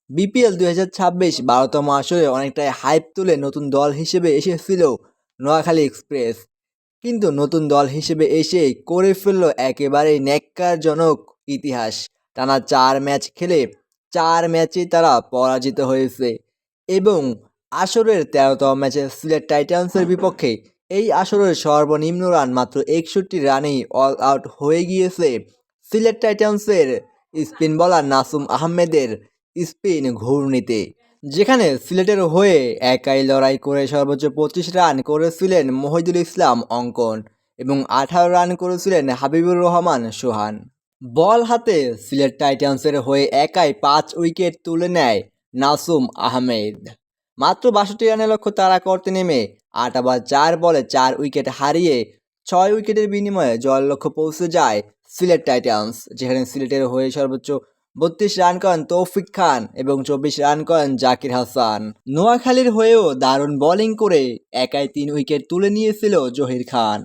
BPL ২০২৬ ১২তম আসরে অনেকটাই hype তুলে নতুন দল হিসেবে এসেছিল নোয়াখালী এক্সপ্রেস। কিন্তু নতুন দল হিসেবে এসে করে ফেলল একেবারেই ন্যক্কারজনক ইতিহাস। টানা ৪ ম্যাচ খেলে ৪ ম্যাচেই তারা পরাজিত হয়েছে এবং আসরের ১৩তম ম্যাচে সিলেট টাইটান্সের বিপক্ষে এই আসরের সর্বনিম্ন রান মাত্র ৬১ রানেই অল আউট হয়ে গিয়েছে সিলেট টাইটান্সের স্পিন বোলার নাসুম আহমেদের স্পিন ঘূর্ণিতে। যেখানে সিলেটের হয়ে একাই লড়াই করে সর্বোচ্চ ২৫ রান করেছিলেন মহিদুল ইসলাম অঙ্কন এবং ১৮ রান করেছিলেন হাবিবুর রহমান সোহান। বল হাতে সিলেট টাইটান্সের হয়ে একাই ৫ উইকেট তুলে নেয় নাসুম আহমেদ। মাত্র ৬২ রানের লক্ষ্য তাড়া করতে নেমে ৮ ওভার ৪ বলে ৪ উইকেট হারিয়ে ৬ উইকেটের বিনিময়ে জয়ের লক্ষ্যে পৌঁছে যায় সিলেট টাইটান্স। যেখানে সিলেটের হয়ে সর্বোচ্চ ৩২ রান করেন তৌফিক খান এবং ২৪ রান করেন জাকির হাসান। নোয়াখালীর হয়েও দারুণ বোলিং করে একাই ৩ উইকেট তুলে নিয়েছিল জহির খান।